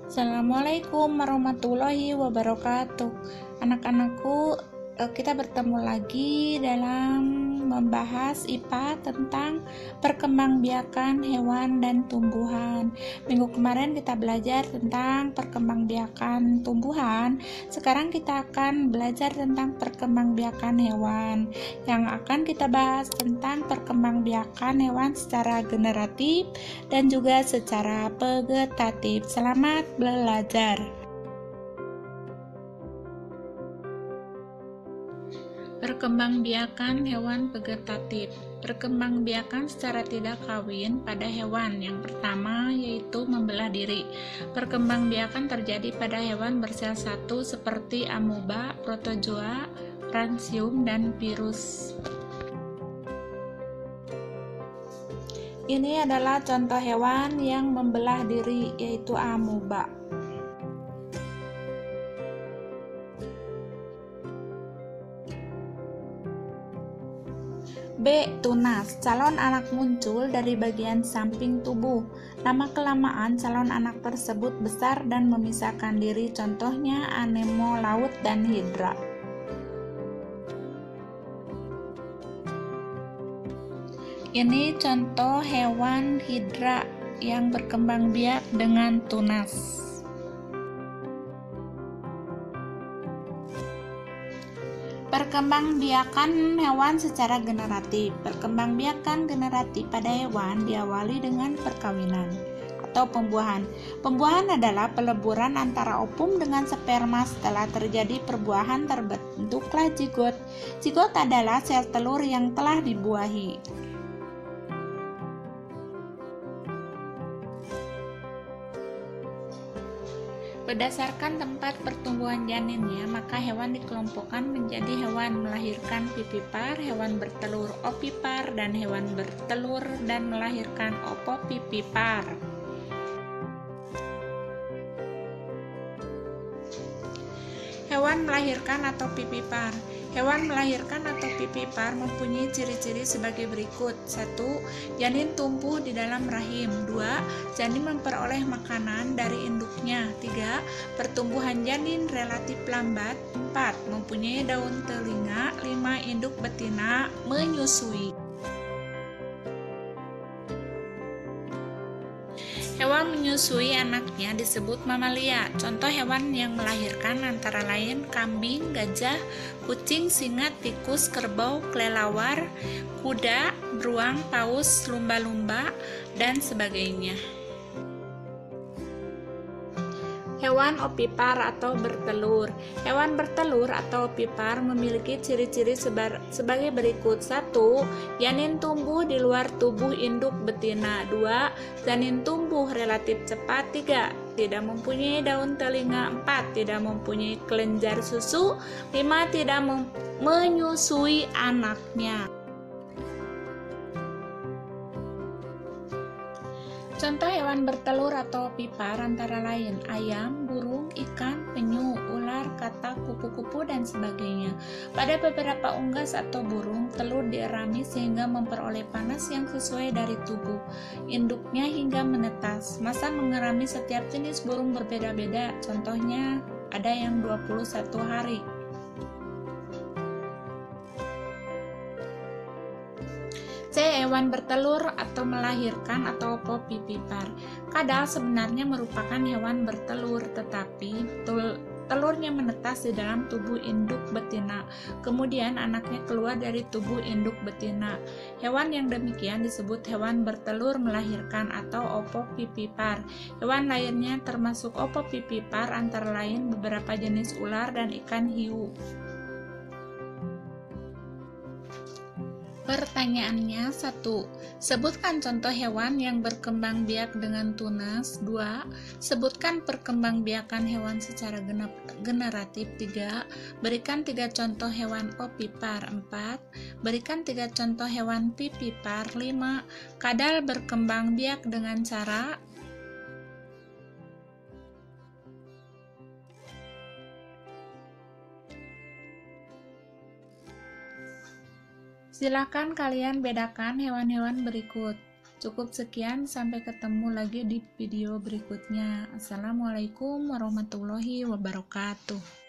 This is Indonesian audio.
Assalamualaikum warahmatullahi wabarakatuh. Anak-anakku, kita bertemu lagi dalam membahas IPA tentang perkembangbiakan hewan dan tumbuhan. Minggu kemarin kita belajar tentang perkembangbiakan tumbuhan. Sekarang kita akan belajar tentang perkembangbiakan hewan. Yang akan kita bahas tentang perkembangbiakan hewan secara generatif dan juga secara vegetatif. Selamat belajar. Perkembangbiakan hewan vegetatif. Perkembangbiakan secara tidak kawin pada hewan. Yang pertama yaitu membelah diri. Perkembangbiakan terjadi pada hewan bersel satu seperti amoeba, protozoa, fransium, dan virus. Ini adalah contoh hewan yang membelah diri, yaitu amoeba. B. Tunas. Calon anak muncul dari bagian samping tubuh. Lama-kelamaan calon anak tersebut besar dan memisahkan diri, contohnya anemo laut dan hidra. Ini contoh hewan hidra yang berkembang biak dengan tunas. Perkembangbiakan hewan secara generatif. Perkembangbiakan generatif pada hewan diawali dengan perkawinan atau pembuahan. Pembuahan adalah peleburan antara ovum dengan sperma. Setelah terjadi perbuahan, terbentuklah zigot. Zigot adalah sel telur yang telah dibuahi. Berdasarkan tempat pertumbuhan janinnya, maka hewan dikelompokkan menjadi hewan melahirkan vivipar, hewan bertelur ovipar, dan hewan bertelur dan melahirkan opovivipar. Hewan melahirkan atau vivipar. Hewan melahirkan atau vivipar mempunyai ciri-ciri sebagai berikut. 1. Janin tumbuh di dalam rahim. 2. Janin memperoleh makanan dari induknya. 3. Pertumbuhan janin relatif lambat. 4. Mempunyai daun telinga. 5. Induk betina menyusui. Hewan menyusui anaknya disebut mamalia. Contoh hewan yang melahirkan antara lain kambing, gajah, kucing, singa, tikus, kerbau, kelelawar, kuda, beruang, paus, lumba-lumba, dan sebagainya. Hewan ovipar atau bertelur. Hewan bertelur atau ovipar memiliki ciri-ciri sebagai berikut. 1. Janin tumbuh di luar tubuh induk betina. 2. Janin tumbuh relatif cepat. 3. Tidak mempunyai daun telinga. 4. Tidak mempunyai kelenjar susu. 5. Tidak menyusui anaknya. Contoh hewan bertelur atau ovipar antara lain ayam, burung, ikan, penyu, ular, katak, kupu-kupu, dan sebagainya. Pada beberapa unggas atau burung, telur dierami sehingga memperoleh panas yang sesuai dari tubuh induknya hingga menetas. Masa mengerami setiap jenis burung berbeda-beda, contohnya ada yang 21 hari. C. Hewan bertelur atau melahirkan atau opovivipar. Kadal sebenarnya merupakan hewan bertelur, tetapi telurnya menetas di dalam tubuh induk betina. Kemudian anaknya keluar dari tubuh induk betina. Hewan yang demikian disebut hewan bertelur melahirkan atau opovivipar. Hewan lainnya termasuk opovivipar antara lain beberapa jenis ular dan ikan hiu. Pertanyaannya 1. Sebutkan contoh hewan yang berkembang biak dengan tunas. 2. Sebutkan perkembangbiakan hewan secara generatif. 3. Berikan 3 contoh hewan ovipar. 4. Berikan 3 contoh hewan vivipar. 5. Kadal berkembang biak dengan cara. Silakan kalian bedakan hewan-hewan berikut. Cukup sekian, sampai ketemu lagi di video berikutnya. Assalamualaikum warahmatullahi wabarakatuh.